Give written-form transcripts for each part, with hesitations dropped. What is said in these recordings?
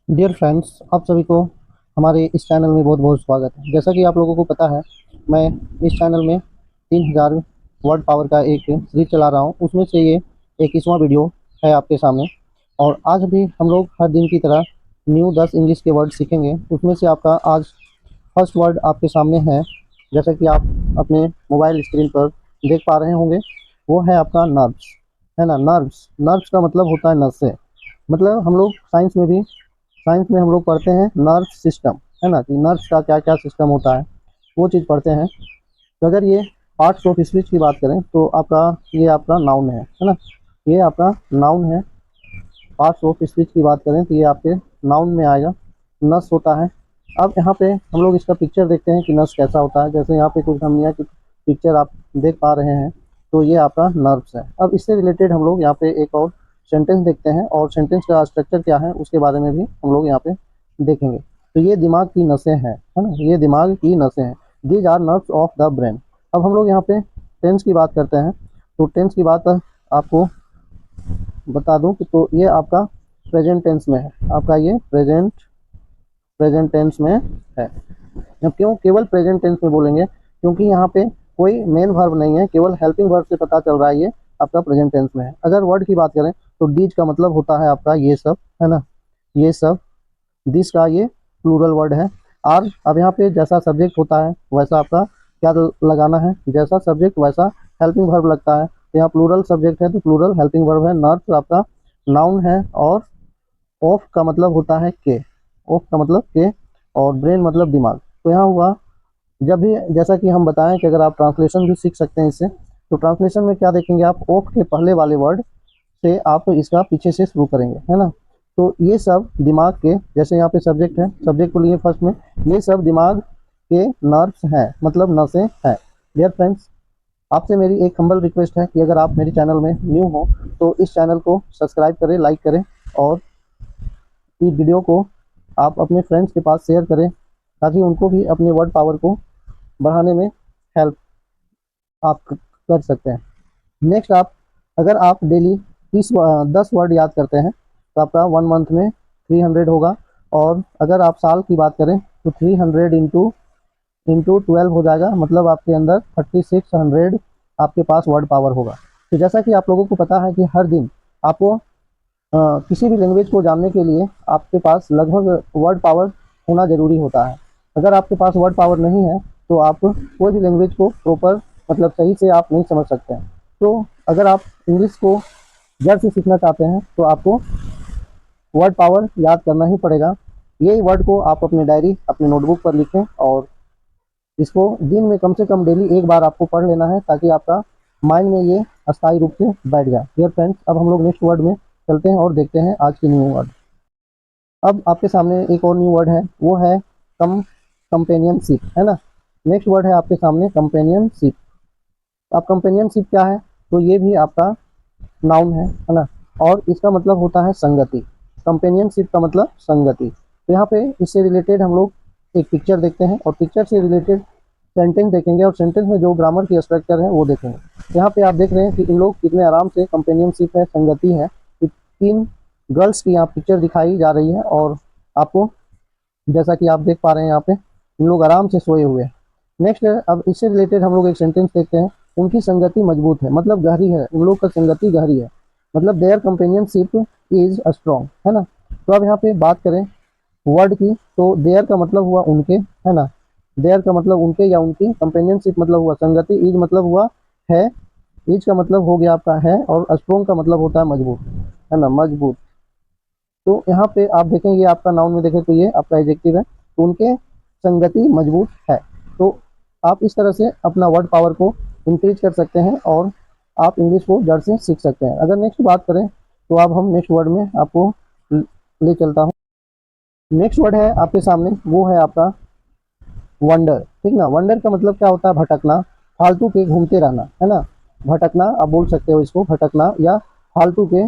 Dear friends, आप सभी को हमारे इस चैनल में बहुत बहुत स्वागत है। जैसा कि आप लोगों को पता है, मैं इस चैनल में 3000 वर्ड पावर का एक सीरीज चला रहा हूं। उसमें से ये 21वां वीडियो है आपके सामने। और आज भी हम लोग हर दिन की तरह न्यू 10 इंग्लिश के वर्ड सीखेंगे। उसमें से आपका आज फर्स्ट वर्ड आपके सामने है, जैसा कि आप अपने मोबाइल स्क्रीन पर देख पा रहे होंगे। वो है आपका नर्व्स, है ना। नर्व्स नर्व्स का मतलब होता है नसें। मतलब हम लोग साइंस में हम लोग पढ़ते हैं नर्व सिस्टम, है ना, कि नर्व्स का क्या क्या सिस्टम होता है, वो चीज़ पढ़ते हैं। तो अगर ये पार्ट्स ऑफ स्पीच की बात करें तो ये आपका नाउन है ना। ये आपका नाउन है। पार्ट्स ऑफ स्पीच की बात करें तो ये आपके नाउन में आएगा। नस होता है। अब यहाँ पे हम लोग इसका पिक्चर देखते हैं कि नस कैसा होता है। जैसे यहाँ पे कुछ धमनियाँ की पिक्चर आप देख पा रहे हैं, तो ये आपका नर्व्स है। अब इससे रिलेटेड हम लोग यहाँ पे एक और सेंटेंस देखते हैं, और सेंटेंस का स्ट्रक्चर क्या है उसके बारे में भी हम लोग यहाँ पे देखेंगे। तो ये दिमाग की नसें हैं, है ना, ये दिमाग की नसें हैं। These are nerves of the brain. अब हम लोग यहाँ पे टेंस की बात करते हैं। तो टेंस की बात आपको बता दूं कि तो ये आपका प्रेजेंट टेंस में है। आपका ये प्रेजेंट टेंस में है। अब क्यों केवल प्रेजेंट टेंस में बोलेंगे? क्योंकि यहाँ पे कोई मेन वर्ब नहीं है, केवल हेल्पिंग वर्ब से पता चल रहा है ये आपका प्रेजेंट टेंस में है। अगर वर्ड की बात करें तो डीज का मतलब होता है आपका ये सब, है ना, ये सब। दिस का ये प्लूरल वर्ड है। आर, अब यहाँ पे जैसा सब्जेक्ट होता है वैसा आपका क्या लगाना है, जैसा सब्जेक्ट वैसा हेल्पिंग वर्ब लगता है। तो यहाँ प्लूरल सब्जेक्ट है तो प्लूरल हेल्पिंग वर्ब है। नर्व आपका नाउन है। और ऑफ का मतलब होता है के, ऑफ का मतलब के, और ब्रेन मतलब दिमाग। तो यहाँ हुआ, जब भी जैसा कि हम बताएं कि अगर आप ट्रांसलेशन भी सीख सकते हैं इससे, तो ट्रांसलेशन में क्या देखेंगे आप, ऑफ के पहले वाले वर्ड से आप इसका पीछे से शुरू करेंगे, है ना। तो ये सब दिमाग के, जैसे यहाँ पे सब्जेक्ट है, सब्जेक्ट को लिए फर्स्ट में, ये सब दिमाग के नर्व्स हैं, मतलब नसें हैं। डियर फ्रेंड्स, आपसे मेरी एक हम्बल रिक्वेस्ट है कि अगर आप मेरे चैनल में न्यू हो तो इस चैनल को सब्सक्राइब करें, लाइक करें, और इस वीडियो को आप अपने फ्रेंड्स के पास शेयर करें, ताकि उनको भी अपने वर्ड पावर को बढ़ाने में हेल्प आप कर सकते हैं। नेक्स्ट, अगर आप डेली 10 वर्ड याद करते हैं तो आपका 1 मंथ में 300 होगा। और अगर आप साल की बात करें तो 300 इंटू 12 हो जाएगा, मतलब आपके अंदर 3600 आपके पास वर्ड पावर होगा। तो जैसा कि आप लोगों को पता है कि हर दिन आपको किसी भी लैंग्वेज को जानने के लिए आपके पास लगभग वर्ड पावर होना ज़रूरी होता है। अगर आपके पास वर्ड पावर नहीं है तो आप कोई भी लैंग्वेज को प्रॉपर, मतलब सही से आप नहीं समझ सकते हैं। तो अगर आप इंग्लिश को जड़ से सीखना चाहते हैं तो आपको वर्ड पावर याद करना ही पड़ेगा। ये वर्ड को आप अपने डायरी, अपने नोटबुक पर लिखें, और इसको दिन में कम से कम डेली एक बार आपको पढ़ लेना है, ताकि आपका माइंड में ये अस्थायी रूप से बैठ जाए। डियर फ्रेंड्स, अब हम लोग नेक्स्ट वर्ड में चलते हैं और देखते हैं आज की न्यू वर्ड। अब आपके सामने एक और न्यू वर्ड है, वो है कंपेनियनशिप, है ना। नेक्स्ट वर्ड है आपके सामने कंपेनियनशिप। अब कंपेनियनशिप क्या है? तो ये भी आपका नाउन है ना। और इसका मतलब होता है संगति। कंपेनियनशिप का मतलब संगति। तो यहाँ पे इससे रिलेटेड हम लोग एक पिक्चर देखते हैं, और पिक्चर से रिलेटेड सेंटेंस देखेंगे, और सेंटेंस में जो ग्रामर की स्ट्रक्चर है वो देखेंगे। यहाँ पे आप देख रहे हैं कि इन लोग कितने आराम से, कंपेनियनशिप है, संगति है, 3 गर्ल्स की यहाँ पिक्चर दिखाई जा रही है। और आपको, जैसा कि आप देख पा रहे हैं, यहाँ पे इन लोग आराम से सोए हुए हैं। नेक्स्ट, अब इससे रिलेटेड हम लोग एक सेंटेंस देखते हैं। उनकी संगति मजबूत है, मतलब गहरी है, उन लोग का संगति गहरी है, मतलब देयर कंपेनियनशिप इज स्ट्रॉन्ग, है ना। तो अब यहाँ पे बात करें वर्ड की, तो देयर का मतलब हुआ उनके, है ना। देयर का मतलब उनके या उनकी, कंपेनियनशिप मतलब हुआ संगति, इज मतलब हुआ है, इज का मतलब हो गया आपका है, और स्ट्रॉन्ग का मतलब होता है मजबूत, है ना, मजबूत। तो यहाँ पे आप देखें, ये आपका नाउन में देखें तो ये आपका एडजेक्टिव है, तो उनके संगति मजबूत है। तो आप इस तरह से अपना वर्ड पावर को इंक्रीज कर सकते हैं, और आप इंग्लिश को जड़ से सीख सकते हैं। अगर नेक्स्ट बात करें तो अब हम नेक्स्ट वर्ड में आपको ले चलता हूँ। नेक्स्ट वर्ड है आपके सामने, वो है आपका वंडर, ठीक ना। वंडर का मतलब क्या होता है? भटकना, फालतू के घूमते रहना, है ना। भटकना आप बोल सकते हो इसको, भटकना, या फालतू के,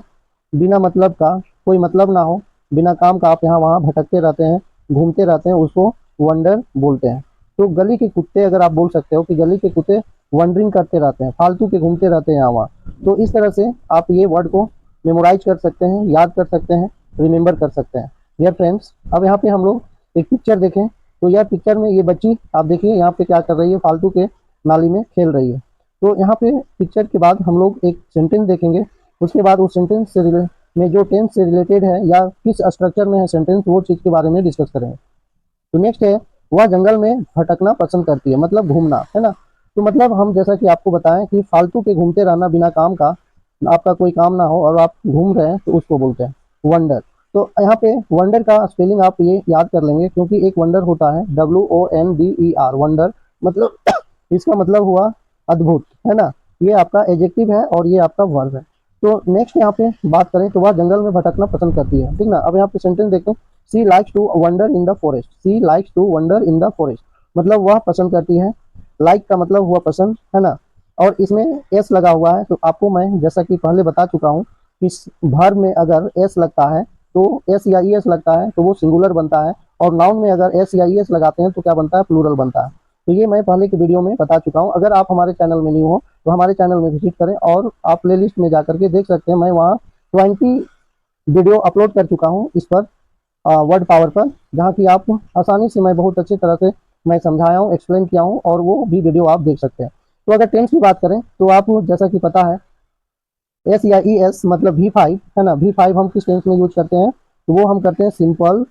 बिना मतलब का, कोई मतलब ना हो, बिना काम का आप यहाँ वहाँ भटकते रहते हैं, घूमते रहते हैं, उसको वंडर बोलते हैं। तो गली के कुत्ते, अगर आप बोल सकते हो कि गली के कुत्ते वंडरिंग करते रहते हैं, फालतू के घूमते रहते हैं यहाँ वहाँ। तो इस तरह से आप ये वर्ड को मेमोराइज कर सकते हैं, याद कर सकते हैं, रिमेंबर कर सकते हैं। डियर फ्रेंड्स, अब यहाँ पे हम लोग एक पिक्चर देखें तो यह पिक्चर में ये बच्ची आप देखिए यहाँ पे क्या कर रही है, फालतू के नाली में खेल रही है। तो यहाँ पे पिक्चर के बाद हम लोग एक सेंटेंस देखेंगे, उसके बाद उस सेंटेंस से में जो टेंस से रिलेटेड है या किस स्ट्रक्चर में है सेंटेंस, वो चीज़ के बारे में डिस्कस करेंगे। तो नेक्स्ट है, वह जंगल में भटकना पसंद करती है, मतलब घूमना, है ना। तो मतलब हम जैसा कि आपको बताएं कि फालतू के घूमते रहना बिना काम का, आपका कोई काम ना हो और आप घूम रहे हैं, तो उसको बोलते हैं वंडर। तो यहाँ पे वंडर का स्पेलिंग आप ये याद कर लेंगे, क्योंकि एक वंडर होता है WONDER, वंडर, मतलब इसका मतलब हुआ अद्भुत, है ना। ये आपका एडजेक्टिव है और ये आपका वर्ब है। तो नेक्स्ट यहाँ पे बात करें तो वह जंगल में भटकना पसंद करती है, ठीक ना। अब यहाँ पे सेंटेंस देखो, she likes to wander in the forest, she likes to wander in the forest, मतलब वह पसंद करती है। लाइक का मतलब हुआ पसंद, है ना। और इसमें एस लगा हुआ है, तो आपको मैं जैसा कि पहले बता चुका हूँ कि वर्ब में अगर एस लगता है तो एस या ई एस लगता है तो वो सिंगुलर बनता है, और नाउन में अगर एस या ई एस लगाते हैं तो क्या बनता है, प्लूरल बनता है। तो ये मैं पहले की वीडियो में बता चुका हूँ। अगर आप हमारे चैनल में न्यू हो तो हमारे चैनल में विजिट करें और आप प्लेलिस्ट में जाकर के देख सकते हैं, मैं वहाँ 20 वीडियो अपलोड कर चुका हूँ इस पर, वर्ड पावर पर, जहाँ की आप आसानी से मैं बहुत अच्छी तरह से मैं समझाया हूँ, एक्सप्लेन किया हूँ, और वो भी वीडियो आप देख सकते हैं। तो अगर टेंस की बात करें तो आप जैसा कि पता है एस या ई एस मतलब V5, है ना। V5 हम किस टेंस में यूज करते हैं, तो वो हम करते हैं सिंपल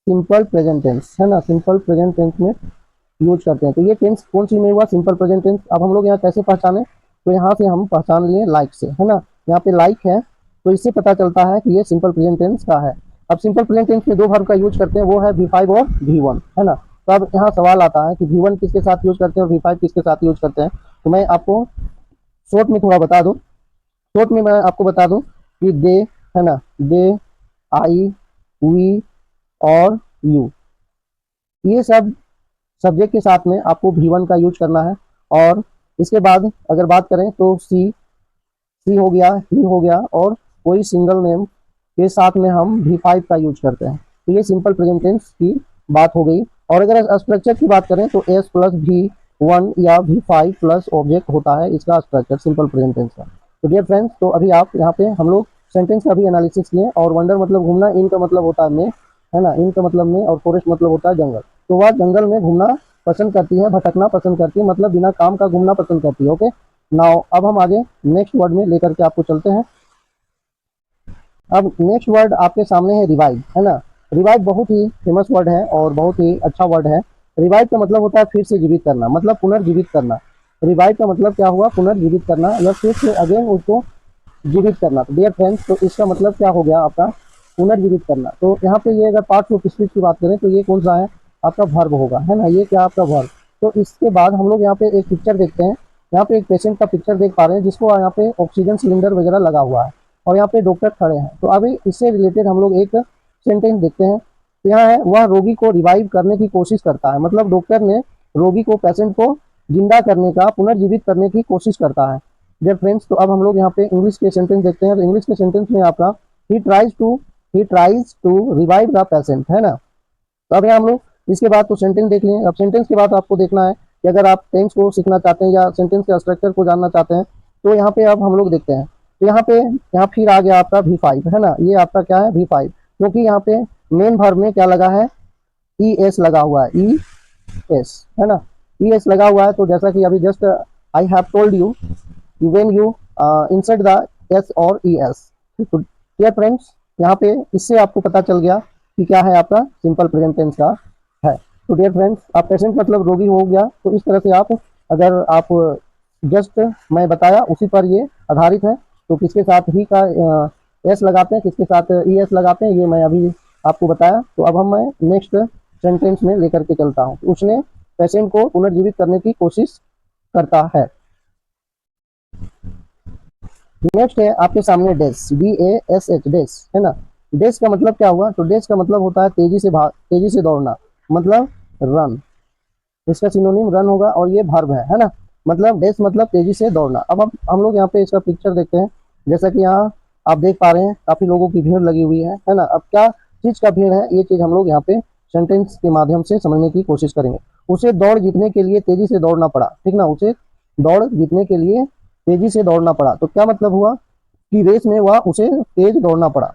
सिंपल प्रेजेंट टेंस, है ना, सिंपल प्रेजेंट टेंस में यूज करते हैं। तो ये टेंस कौन सी में हुआ, सिंपल प्रेजेंट टेंस। अब हम लोग यहाँ कैसे पहचाने, तो यहाँ से हम पहचान लिए लाइक से, है ना। यहाँ पे लाइक है तो इससे पता चलता है कि ये सिंपल प्रेजेंट टेंस का है। अब सिंपल प्रेजेंट टेंस में दो वर्ब का यूज करते हैं, वो है V5 और V1, है ना। तो अब यहाँ सवाल आता है कि V1 किसके साथ यूज करते हैं और V5 किसके साथ यूज करते हैं। तो मैं आपको शॉर्ट में थोड़ा बता दूं, शॉर्ट में मैं आपको बता दूं कि दे, है ना, दे, आई, वी और यू, ये सब सब्जेक्ट के साथ में आपको V1 का यूज करना है। और इसके बाद अगर बात करें तो सी हो गया, ही हो गया, और कोई सिंगल नेम के साथ में हम V5 का यूज करते हैं। तो ये सिंपल प्रेजेंट टेंस की बात हो गई। और अगर स्ट्रक्चर की बात करें तो S प्लस V1 या V5 प्लस ऑब्जेक्ट होता है इसका स्ट्रक्चर सिंपल प्रेजेंट टेंस का। तो डियर फ्रेंड्स, तो अभी आप यहाँ पे हम लोग सेंटेंस का भी एनालिसिस किए, और वंडर मतलब घूमना, इन का मतलब होता है में, है ना, इन का मतलब में, और फॉरेस्ट मतलब होता है जंगल। तो वह जंगल में घूमना पसंद करती है, भटकना पसंद करती है, मतलब बिना काम का घूमना पसंद करती है। ओके नाउ, अब हम आगे नेक्स्ट वर्ड में लेकर के आपको चलते हैं। अब नेक्स्ट वर्ड आपके सामने है रिवाइव, है ना। रिवाइव बहुत ही फेमस वर्ड है और बहुत ही अच्छा वर्ड है। रिवाइव का मतलब होता है फिर से जीवित करना, मतलब पुनर्जीवित करना। रिवाइव का मतलब क्या हुआ, पुनर्जीवित करना, या फिर से अगेन उसको जीवित करना। तो डियर फ्रेंड्स, तो इसका मतलब क्या हो गया आपका, पुनर्जीवित करना। तो यहाँ पे ये अगर पार्ट ऑफ स्पीच की बात करें तो ये कौन सा है, आपका वर्ब होगा, है ना, ये क्या आपका वर्ब। तो इसके बाद हम लोग यहाँ पे एक पिक्चर देखते हैं। यहाँ पे एक पेशेंट का पिक्चर देख पा रहे हैं जिसको यहाँ पे ऑक्सीजन सिलेंडर वगैरह लगा हुआ है, और यहाँ पे डॉक्टर खड़े हैं। तो अभी इससे रिलेटेड हम लोग एक सेंटेंस देखते हैं। तो यहाँ है, वह रोगी को रिवाइव करने की कोशिश करता है, मतलब डॉक्टर ने रोगी को, पेशेंट को जिंदा करने का, पुनर्जीवित करने की कोशिश करता है। डियर फ्रेंड्स, तो अब हम लोग यहाँ पे इंग्लिश के सेंटेंस देखते हैं। तो इंग्लिश के सेंटेंस में आपका he tries to revive the patient, है ना। तो अब यहाँ हम लोग इसके बाद तो सेंटेंस देख लिए। अब सेंटेंस के बाद आपको देखना है कि अगर आप टेंस को सीखना चाहते हैं या सेंटेंस के स्ट्रक्चर को जानना चाहते हैं, तो यहाँ पे अब हम लोग देखते हैं। तो यहाँ फिर आ गया आपका V5, है ना, ये आपका क्या है, V5, क्योंकि यहाँ पे मेन वर्ब में क्या लगा है, ES लगा हुआ है, ES, है ना, ES लगा हुआ है। तो जैसा कि अभी just I have told you when you insert the S और ES। तो डियर फ्रेंड्स, यहाँ पे इससे आपको पता चल गया कि क्या है, आपका सिंपल प्रेजेंट टेंस का है। तो डियर फ्रेंड्स, आप पेशेंट मतलब रोगी हो गया, तो इस तरह से आप, अगर आप जस्ट मैं बताया उसी पर ये आधारित है, तो किसके साथ ही का एस लगाते हैं, किसके साथ ES लगाते हैं, ये मैं अभी आपको बताया। तो अब हम मैं नेक्स्ट सेंटेंस में लेकर के चलता हूँ। उसने पेशेंट को पुनर्जीवित करने की कोशिश करता है। नेक्स्ट है आपके सामने डेस, DASH, डेस, है ना। डेस का मतलब क्या हुआ, तो डेस का मतलब होता है तेजी से भाग, तेजी से दौड़ना, मतलब रन, इसका सिनोनिम रन होगा, और ये वर्ब है ना। मतलब डेस मतलब तेजी से दौड़ना। अब हम लोग यहाँ पे इसका पिक्चर देखते हैं। जैसा कि यहाँ आप देख पा रहे हैं, काफी लोगों की भीड़ लगी हुई है ना। अब क्या चीज का भीड़ है, ये चीज हम लोग यहाँ पे सेंटेंस के माध्यम से समझने की कोशिश करेंगे। उसे दौड़ जीतने के लिए तेजी से दौड़ना पड़ा, ठीक ना, उसे दौड़ जीतने के लिए तेजी से दौड़ना पड़ा। तो क्या मतलब हुआ कि रेस में वह उसे तेज दौड़ना पड़ा।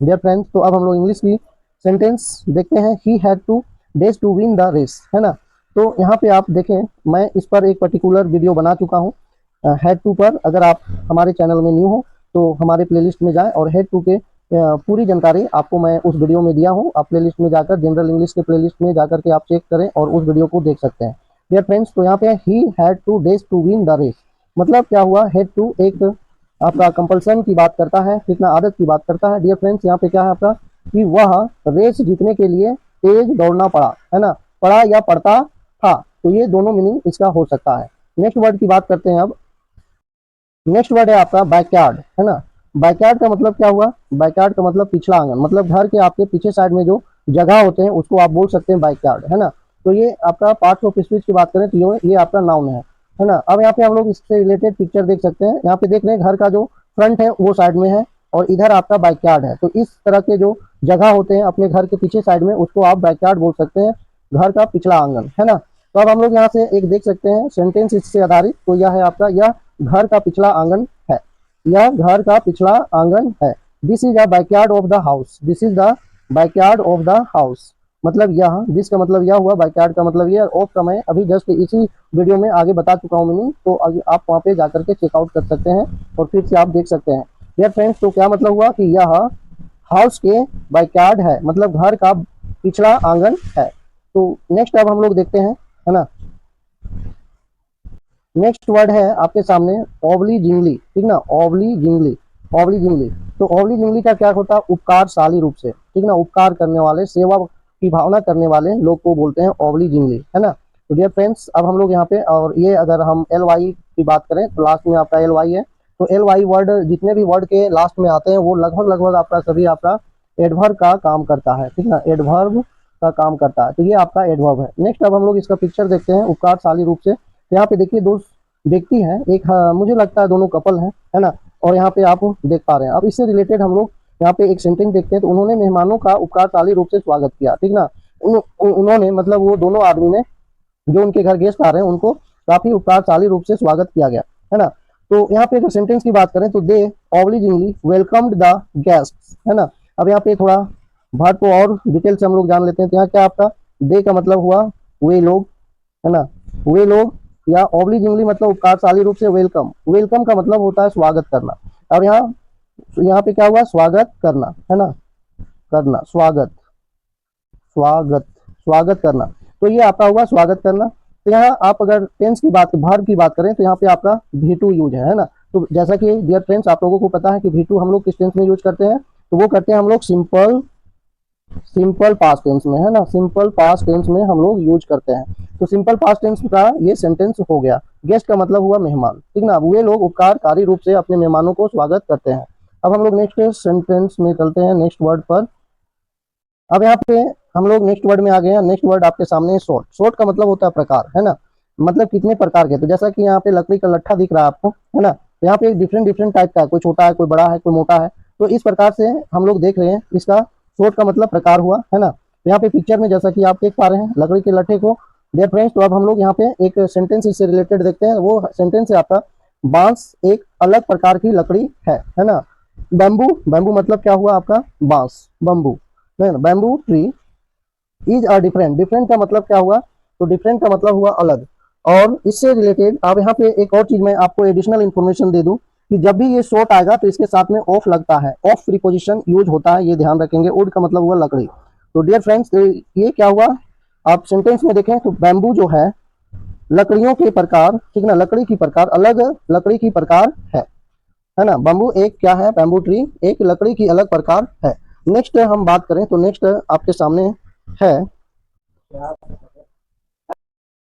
डियर फ्रेंड्स, तो अब हम लोग इंग्लिश की सेंटेंस देखते हैं। He had two days to win the race, है ना। तो यहाँ पे आप देखें, मैं इस पर एक पर्टिकुलर वीडियो बना चुका हूँ हेड टू पर। अगर आप हमारे चैनल में न्यू हो तो हमारे प्लेलिस्ट में जाएं और हेड टू के पूरी जानकारी आपको मैं उस वीडियो में दिया हूँ। आप प्लेलिस्ट में जाकर जनरल इंग्लिश के प्लेलिस्ट में जाकर के आप चेक करें और उस वीडियो को देख सकते हैं। डियर फ्रेंड्स, तो यहाँ पे he had two days to win the race, मतलब क्या हुआ, हेड टू एक आपका कंपल्सन की बात करता है, कितना आदत की बात करता है। डियर फ्रेंड्स, यहाँ पे क्या है आपका कि वह रेस जीतने के लिए तेज दौड़ना पड़ा, है ना, पड़ा या पड़ता था, तो ये दोनों मीनिंग इसका हो सकता है। नेक्स्ट वर्ड की बात करते हैं अब। नेक्स्ट वर्ड है आपका बैकयार्ड, है ना। बैकयार्ड का मतलब क्या हुआ, बैकयार्ड का मतलब पिछला आंगन, मतलब घर के आपके पीछे साइड में जो जगह होते हैं उसको आप बोल सकते हैं बैकयार्ड, है ना। तो ये आपका पार्ट्स ऑफ स्पीच की बात करें तो ये आपका नाउन है ना। अब यहाँ पे हम लोग इससे रिलेटेड पिक्चर देख सकते हैं। यहाँ पे देख रहे हैं घर का जो फ्रंट है वो साइड में है और इधर आपका बैकयार्ड है। तो इस तरह के जो जगह होते हैं अपने घर के पीछे साइड में उसको आप बैकयार्ड बोल सकते हैं, घर का पिछला आंगन, है ना। तो अब हम लोग यहाँ से एक देख सकते हैं सेंटेंस इससे आधारित। तो यह है आपका, यह घर का पिछला आंगन है, यह घर का पिछला आंगन है। This is the backyard of the house, this is the backyard of the house, मतलब यह, दिस का मतलब यह हुआ, बैकयार्ड का मतलब यह, ऑफ का मैं अभी जस्ट इसी वीडियो में आगे बता चुका हूँ मीनिंग। तो आप वहाँ पे जाकर के चेकआउट कर सकते हैं और फिर से आप देख सकते हैं। डियर फ्रेंड्स, तो क्या मतलब हुआ कि यह हाउस के बैकयार्ड है, मतलब घर का पिछला आंगन है। तो नेक्स्ट अब हम लोग देखते हैं, है ना। नेक्स्ट वर्ड है आपके सामने ओवली जिंगली, ठीक ना, ओवली जिंगली, ओवली जिंगली। तो ओवली जिंगली का क्या होता है, उपकारशाली रूप से, ठीक ना, उपकार करने वाले, सेवा की भावना करने वाले लोग को बोलते हैं ओवली जिंगली, है ना। तो डियर फ्रेंड्स, अब हम लोग यहाँ पे, और ये अगर हम एल वाई की बात करें तो लास्ट में आपका एल वाई है। तो एल वाई वर्ड जितने भी वर्ड के लास्ट में आते हैं वो लगभग लगभग आपका सभी आपका एडवर्ब का काम करता है, ठीक ना, एडवर्ब का काम करता है। तो ये आपका एडवर्ब है। नेक्स्ट अब हम लोग इसका पिक्चर देखते हैं उपकारशाली रूप से। यहाँ पे देखिए दो व्यक्ति हैं, एक मुझे लगता है दोनों कपल हैं, है ना। और यहाँ पे आप देख पा रहे हैं। अब इससे रिलेटेड हम लोग यहाँ पे एक सेंटेंस देखते हैं। तो उन्होंने मेहमानों का उपकारशाली रूप से स्वागत किया, ठीक ना। उन्होंने मतलब वो दोनों आदमी ने, जो उनके घर गेस्ट आ रहे हैं उनको काफी उपकारशाली रूप से स्वागत किया गया, है ना। तो यहाँ पे अगर सेंटेंस की बात करें तो दे ऑब्लिजिंगली वेलकम्ड द गेस्ट, है ना। अब यहाँ पे थोड़ा वर्ड को और डिटेल से हम लोग जान लेते हैं। तो यहाँ क्या आपका दे का मतलब हुआ वे लोग, है ना, वे लोग, या ऑब्लिजिंगली मतलब उपकारशाली रूप से वेलकम, वेलकम का मतलब होता है स्वागत करना। और यहाँ पे क्या हुआ, स्वागत करना, है ना, करना, स्वागत, स्वागत, स्वागत करना। तो ये आपका हुआ स्वागत करना। तो यहाँ आप अगर टेंस की बात, वर्ब की बात करें तो यहाँ पे आपका भी टू यूज है ना। तो जैसा कि डियर फ्रेंड्स आप लोगों को पता है कि भी टू हम लोग किस टेंस में यूज करते हैं, तो वो करते हैं हम लोग सिंपल, सिंपल पास्ट टेंस में, है ना, सिंपल पास्ट टेंस में हम लोग यूज करते हैं। तो सिंपल पास्ट टेंस का ये सेंटेंस हो गया। गेस्ट का मतलब हुआ मेहमान, ठीक ना। वे लोग उपकारकारी रूप से अपने मेहमानों को स्वागत करते हैं। अब हम लोग नेक्स्ट सेंटेंस में चलते हैं, नेक्स्ट वर्ड पर। अब यहाँ पे हम लोग नेक्स्ट वर्ड में आ गए हैं। नेक्स्ट वर्ड आपके सामने शॉर्ट, शॉर्ट का मतलब होता है प्रकार, है ना, मतलब कितने प्रकार के। तो जैसा कि यहाँ पे लकड़ी का लट्ठा दिख रहा है आपको, है ना। तो यहाँ पे डिफरेंट डिफरेंट टाइप का है, कोई छोटा है, कोई बड़ा है, कोई मोटा है। तो इस प्रकार से हम लोग देख रहे हैं, इसका शॉर्ट का मतलब प्रकार हुआ, है ना। तो यहाँ पे पिक्चर में जैसा कि आप देख पा रहे हैं लकड़ी के लट्ठे को। डियर फ्रेंड्स, तो अब हम लोग यहाँ पे एक सेंटेंस इससे रिलेटेड देखते हैं। वो सेंटेंस है आपका बांस एक अलग प्रकार की लकड़ी है ना। बैम्बू, बैम्बू मतलब क्या हुआ आपका बांस, बम्बू, है ना। Bamboo tree is a different, different का मतलब क्या हुआ, तो डिफरेंट का मतलब हुआ अलग। और इससे रिलेटेड अब यहाँ पे एक और चीज मैं आपको एडिशनल इन्फॉर्मेशन दे दूं कि जब भी ये शॉर्ट आएगा तो इसके साथ में ऑफ लगता है, ऑफ प्रीपोजिशन यूज होता है, ये ध्यान रखेंगे। वुड का मतलब हुआ लकड़ी। तो डियर फ्रेंड्स, ये क्या हुआ, आप सेंटेंस में देखें तो बैम्बू जो है लकड़ियों के प्रकार, ठीक ना, लकड़ी की प्रकार, अलग लकड़ी की प्रकार है ना। बम्बू एक क्या है, बैम्बू ट्री एक लकड़ी की अलग प्रकार है। नेक्स्ट हम बात करें तो नेक्स्ट आपके सामने है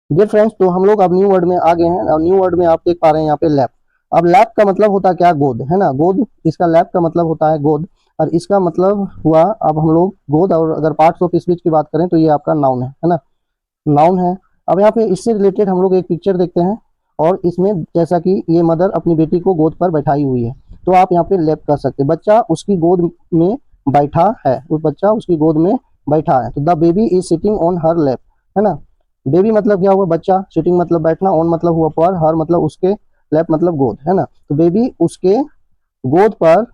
डियर फ्रेंड्स, तो हम लोग अब न्यू वर्ड में आ गए हैं। अब न्यू वर्ड में आप देख पा रहे हैं यहाँ पे लैप। अब लैप का मतलब होता है क्या, गोद, है ना, गोद। इसका लैप का मतलब होता है गोद, और इसका मतलब हुआ, अब हम लोग गोद, और अगर पार्ट्स ऑफ स्पीच की बात करें तो ये आपका नाउन है ना, नाउन है। अब यहाँ पे इससे रिलेटेड हम लोग एक पिक्चर देखते हैं, और इसमें जैसा कि ये मदर अपनी बेटी को गोद पर बैठाई हुई है, तो आप यहाँ पे लैप कर सकते हैं, बच्चा उसकी गोद में बैठा है, वो बच्चा उसकी गोद में बैठा है। तो the baby is sitting on her lap, है ना। बेबी मतलब क्या हुआ बच्चा, सिटिंग मतलब बैठना, ऑन मतलब हुआ पर, हर मतलब उसके, लैप मतलब गोद, है ना। तो बेबी उसके गोद पर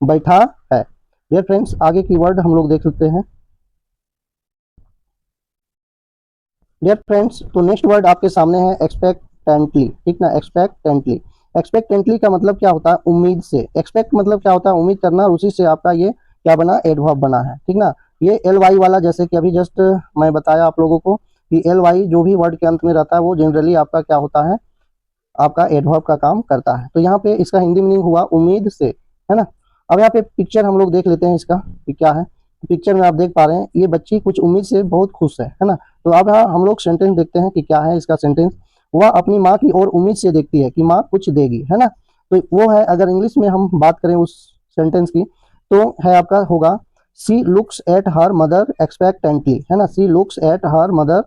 बैठा है। डियर फ्रेंड्स, आगे की वर्ड हम लोग देख सकते हैं। डियर फ्रेंड्स, तो नेक्स्ट वर्ड आपके सामने है एक्सपेक्टेंटली, ठीक ना। एक्सपेक्टेंटली, एक्सपेक्टेंटली का मतलब क्या होता है? उम्मीद से। एक्सपेक्ट मतलब क्या होता है? उम्मीद करना, और उसी से आपका ये क्या बना? एडवर्ब बना है, ठीक ना। ये एल वाई वाला, जैसे कि अभी जस्ट मैं बताया आप लोगों को कि एल वाई जो भी वर्ड के अंत में रहता है वो जनरली आपका क्या होता है? आपका एडवर्ब का काम करता है। तो यहाँ पे इसका हिंदी मीनिंग हुआ उम्मीद से, है ना। अब यहाँ पे पिक्चर हम लोग देख लेते हैं इसका कि क्या है। पिक्चर में आप देख पा रहे हैं ये बच्ची कुछ उम्मीद से बहुत खुश है ना। तो अब यहाँ हम लोग सेंटेंस देखते हैं कि क्या है इसका सेंटेंस। वह अपनी माँ की ओर उम्मीद से देखती है कि माँ कुछ देगी, है ना। तो वो है, अगर इंग्लिश में हम बात करें उस सेंटेंस की, तो है आपका होगा सी लुक्स एट हर मदर एक्सपेक्टेंटली, है ना। सी लुक्स एट हर मदर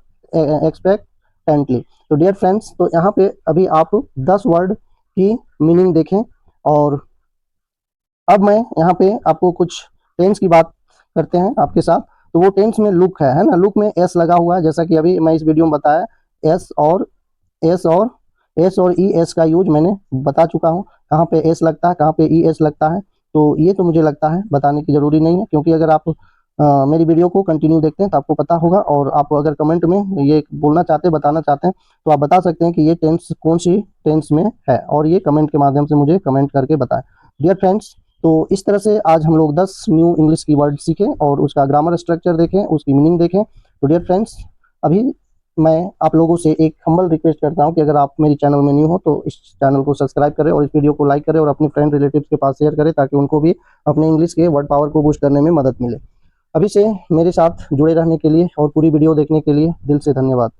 एक्सपेक्टेंटली। तो डियर फ्रेंड्स, तो यहाँ पे अभी आप 10 वर्ड की मीनिंग देखें, और अब मैं यहाँ पे आपको कुछ टेंस की बात करते हैं आपके साथ। तो वो टेंस में लुक है ना। लुक में एस लगा हुआ है, जैसा कि अभी मैं इस वीडियो में बताया। एस और एस और एस और ई एस का यूज मैंने बता चुका हूँ, कहाँ पे एस लगता है, कहाँ पे ई एस लगता है। तो ये तो मुझे लगता है बताने की जरूरी नहीं है, क्योंकि अगर आप मेरी वीडियो को कंटिन्यू देखते हैं तो आपको पता होगा। और आप अगर कमेंट में ये बोलना चाहते हैं, बताना चाहते हैं, तो आप बता सकते हैं कि ये टेंस कौन सी टेंस में है, और ये कमेंट के माध्यम से मुझे कमेंट करके बताएं। डियर फ्रेंड्स, तो इस तरह से आज हम लोग 10 न्यू इंग्लिश की वर्ड सीखें और उसका ग्रामर स्ट्रक्चर देखें, उसकी मीनिंग देखें। तो डियर फ्रेंड्स, अभी मैं आप लोगों से एक हम्बल रिक्वेस्ट करता हूं कि अगर आप मेरी चैनल में न्यू हो तो इस चैनल को सब्सक्राइब करें और इस वीडियो को लाइक करें और अपने फ्रेंड रिलेटिव्स के पास शेयर करें, ताकि उनको भी अपने इंग्लिश के वर्ड पावर को बूस्ट करने में मदद मिले। अभी से मेरे साथ जुड़े रहने के लिए और पूरी वीडियो देखने के लिए दिल से धन्यवाद।